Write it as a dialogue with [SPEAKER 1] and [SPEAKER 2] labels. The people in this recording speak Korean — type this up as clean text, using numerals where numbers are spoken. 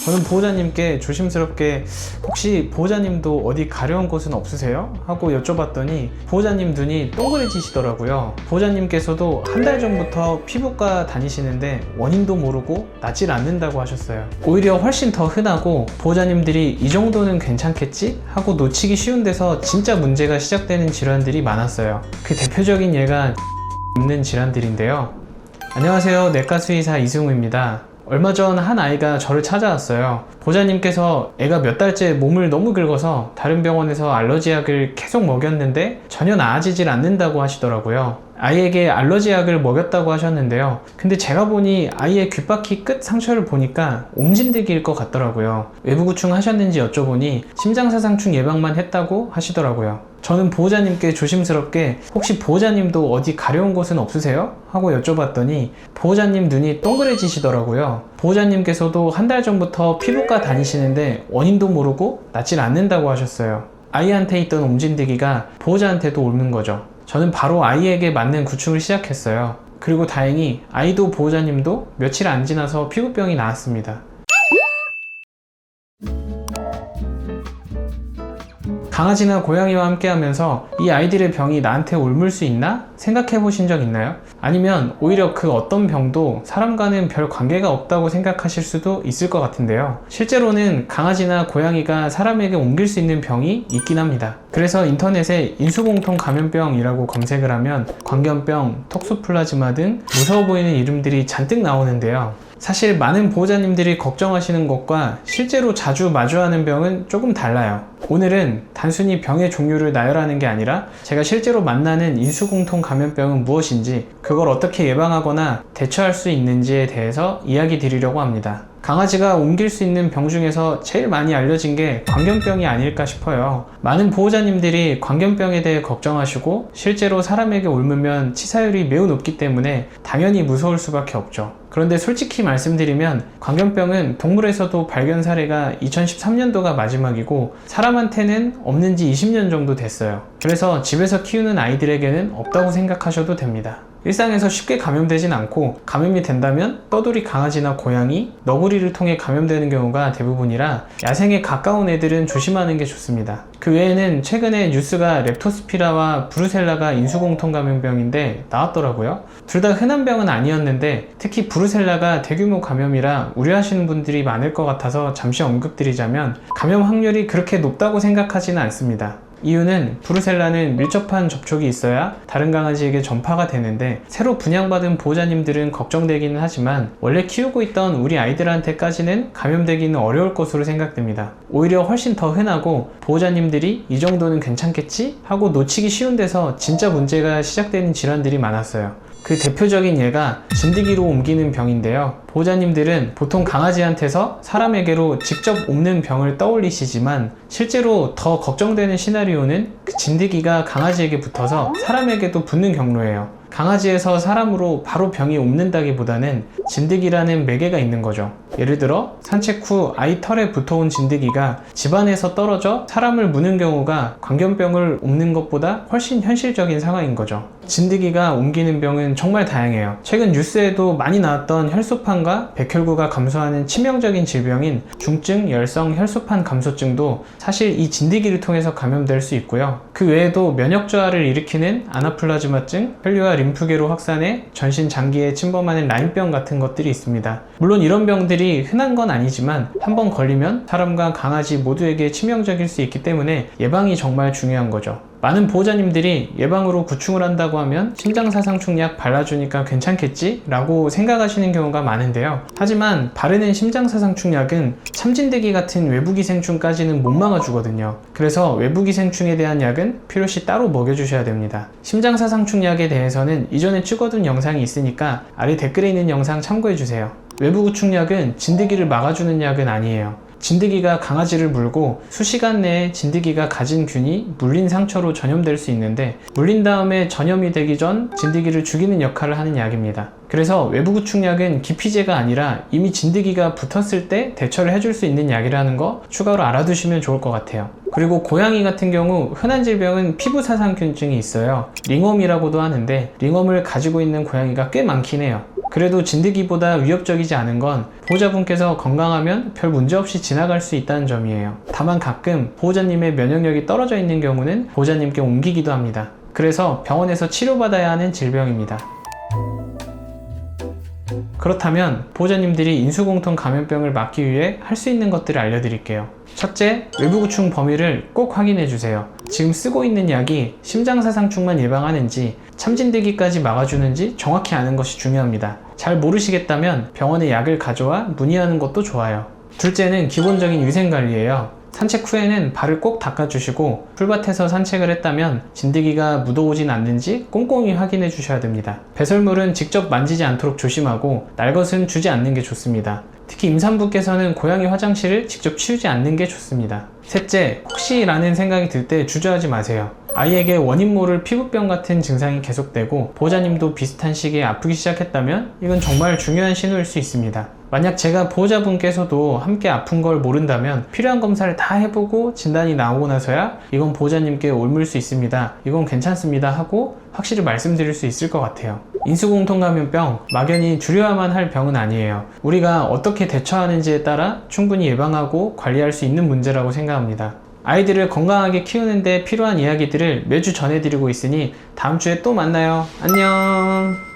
[SPEAKER 1] 저는 보호자님께 조심스럽게 혹시 보호자님도 어디 가려운 곳은 없으세요? 하고 여쭤봤더니 보호자님 눈이 동그래지시더라고요. 보호자님께서도 한 달 전부터 피부과 다니시는데 원인도 모르고 낫질 않는다고 하셨어요. 오히려 훨씬 더 흔하고 보호자님들이 이 정도는 괜찮겠지? 하고 놓치기 쉬운 데서 진짜 문제가 시작되는 질환들이 많았어요. 그 대표적인 예가 없는 질환들인데요. 안녕하세요, 내과수의사 이승우입니다. 얼마 전 한 아이가 저를 찾아왔어요. 보호자님께서 애가 몇 달째 몸을 너무 긁어서 다른 병원에서 알러지약을 계속 먹였는데 전혀 나아지질 않는다고 하시더라고요. 아이에게 알러지약을 먹였다고 하셨는데요. 근데 제가 보니 아이의 귓바퀴 끝 상처를 보니까 옴진드기일 것 같더라고요. 외부 구충 하셨는지 여쭤보니 심장사상충 예방만 했다고 하시더라고요. 저는 보호자님께 조심스럽게 혹시 보호자님도 어디 가려운 곳은 없으세요? 하고 여쭤봤더니 보호자님 눈이 동그래지시더라고요. 보호자님께서도 한 달 전부터 피부과 다니시는데 원인도 모르고 낫질 않는다고 하셨어요. 아이한테 있던 옴진드기가 보호자한테도 오는 거죠. 저는 바로 아이에게 맞는 구충을 시작했어요. 그리고 다행히 아이도 보호자님도 며칠 안 지나서 피부병이 나았습니다. 강아지나 고양이와 함께 하면서 이 아이들의 병이 나한테 옮을 수 있나? 생각해 보신 적 있나요? 아니면 오히려 그 어떤 병도 사람과는 별 관계가 없다고 생각하실 수도 있을 것 같은데요. 실제로는 강아지나 고양이가 사람에게 옮길 수 있는 병이 있긴 합니다. 그래서 인터넷에 인수공통 감염병이라고 검색을 하면 광견병, 톡소플라즈마 등 무서워 보이는 이름들이 잔뜩 나오는데요. 사실 많은 보호자님들이 걱정하시는 것과 실제로 자주 마주하는 병은 조금 달라요. 오늘은 단순히 병의 종류를 나열하는 게 아니라 제가 실제로 만나는 인수공통 감염병은 무엇인지, 그걸 어떻게 예방하거나 대처할 수 있는지에 대해서 이야기 드리려고 합니다. 강아지가 옮길 수 있는 병 중에서 제일 많이 알려진 게 광견병이 아닐까 싶어요. 많은 보호자님들이 광견병에 대해 걱정하시고 실제로 사람에게 옮으면 치사율이 매우 높기 때문에 당연히 무서울 수밖에 없죠. 그런데 솔직히 말씀드리면 광견병은 동물에서도 발견 사례가 2013년도가 마지막이고 사람한테는 없는 지 20년 정도 됐어요. 그래서 집에서 키우는 아이들에게는 없다고 생각하셔도 됩니다. 일상에서 쉽게 감염되진 않고 감염이 된다면 떠돌이 강아지나 고양이, 너구리를 통해 감염되는 경우가 대부분이라 야생에 가까운 애들은 조심하는 게 좋습니다. 그 외에는 최근에 뉴스가 렙토스피라와 브루셀라가 인수공통 감염병인데 나왔더라고요. 둘 다 흔한 병은 아니었는데 특히 브루셀라가 대규모 감염이라 우려하시는 분들이 많을 것 같아서 잠시 언급드리자면 감염 확률이 그렇게 높다고 생각하지는 않습니다. 이유는 브루셀라는 밀접한 접촉이 있어야 다른 강아지에게 전파가 되는데 새로 분양받은 보호자님들은 걱정되기는 하지만 원래 키우고 있던 우리 아이들한테까지는 감염되기는 어려울 것으로 생각됩니다. 오히려 훨씬 더 흔하고 보호자님들이 이 정도는 괜찮겠지? 하고 놓치기 쉬운 데서 진짜 문제가 시작되는 질환들이 많았어요. 그 대표적인 예가 진드기로 옮기는 병인데요. 보호자님들은 보통 강아지한테서 사람에게로 직접 옮는 병을 떠올리시지만 실제로 더 걱정되는 시나리오는 그 진드기가 강아지에게 붙어서 사람에게도 붙는 경로예요. 강아지에서 사람으로 바로 병이 옮는다기보다는 진드기라는 매개가 있는 거죠. 예를 들어 산책 후 아이 털에 붙어온 진드기가 집안에서 떨어져 사람을 무는 경우가 광견병을 옮는 것보다 훨씬 현실적인 상황인 거죠. 진드기가 옮기는 병은 정말 다양해요. 최근 뉴스에도 많이 나왔던 혈소판과 백혈구가 감소하는 치명적인 질병인 중증 열성 혈소판 감소증도 사실 이 진드기를 통해서 감염될 수 있고요. 그 외에도 면역 저하를 일으키는 아나플라즈마증, 혈류와 림프계로 확산해 전신 장기에 침범하는 라임병 같은 것들이 있습니다. 물론 이런 병들이 흔한 건 아니지만 한번 걸리면 사람과 강아지 모두에게 치명적일 수 있기 때문에 예방이 정말 중요한 거죠. 많은 보호자님들이 예방으로 구충을 한다고 하면 심장사상충약 발라주니까 괜찮겠지? 라고 생각하시는 경우가 많은데요. 하지만 바르는 심장사상충약은 참진드기 같은 외부기생충까지는 못 막아주거든요. 그래서 외부기생충에 대한 약은 필요시 따로 먹여주셔야 됩니다. 심장사상충약에 대해서는 이전에 찍어둔 영상이 있으니까 아래 댓글에 있는 영상 참고해주세요. 외부구충약은 진드기를 막아주는 약은 아니에요. 진드기가 강아지를 물고 수시간 내에 진드기가 가진 균이 물린 상처로 전염될 수 있는데 물린 다음에 전염이 되기 전 진드기를 죽이는 역할을 하는 약입니다. 그래서 외부구충약은 기피제가 아니라 이미 진드기가 붙었을 때 대처를 해줄 수 있는 약이라는 거 추가로 알아두시면 좋을 것 같아요. 그리고 고양이 같은 경우 흔한 질병은 피부사상균증이 있어요. 링웜이라고도 하는데 링웜을 가지고 있는 고양이가 꽤 많긴 해요. 그래도 진드기보다 위협적이지 않은 건 보호자분께서 건강하면 별 문제 없이 지나갈 수 있다는 점이에요. 다만 가끔 보호자님의 면역력이 떨어져 있는 경우는 보호자님께 옮기기도 합니다. 그래서 병원에서 치료받아야 하는 질병입니다. 그렇다면 보호자님들이 인수공통 감염병을 막기 위해 할 수 있는 것들을 알려드릴게요. 첫째, 외부구충 범위를 꼭 확인해주세요. 지금 쓰고 있는 약이 심장사상충만 예방하는지 참진드기까지 막아주는지 정확히 아는 것이 중요합니다. 잘 모르시겠다면 병원에 약을 가져와 문의하는 것도 좋아요. 둘째는 기본적인 위생관리예요. 산책 후에는 발을 꼭 닦아주시고 풀밭에서 산책을 했다면 진드기가 묻어오진 않는지 꼼꼼히 확인해 주셔야 됩니다. 배설물은 직접 만지지 않도록 조심하고 날 것은 주지 않는 게 좋습니다. 특히 임산부께서는 고양이 화장실을 직접 치우지 않는 게 좋습니다. 셋째, 혹시 라는 생각이 들 때 주저하지 마세요. 아이에게 원인 모를 피부병 같은 증상이 계속되고 보호자님도 비슷한 시기에 아프기 시작했다면 이건 정말 중요한 신호일 수 있습니다. 만약 제가 보호자분께서도 함께 아픈 걸 모른다면 필요한 검사를 다 해보고 진단이 나오고 나서야 이건 보호자님께 옮을 수 있습니다, 이건 괜찮습니다 하고 확실히 말씀드릴 수 있을 것 같아요. 인수공통감염병, 막연히 줄여야만 할 병은 아니에요. 우리가 어떻게 대처하는지에 따라 충분히 예방하고 관리할 수 있는 문제라고 생각합니다. 아이들을 건강하게 키우는 데 필요한 이야기들을 매주 전해드리고 있으니 다음 주에 또 만나요. 안녕.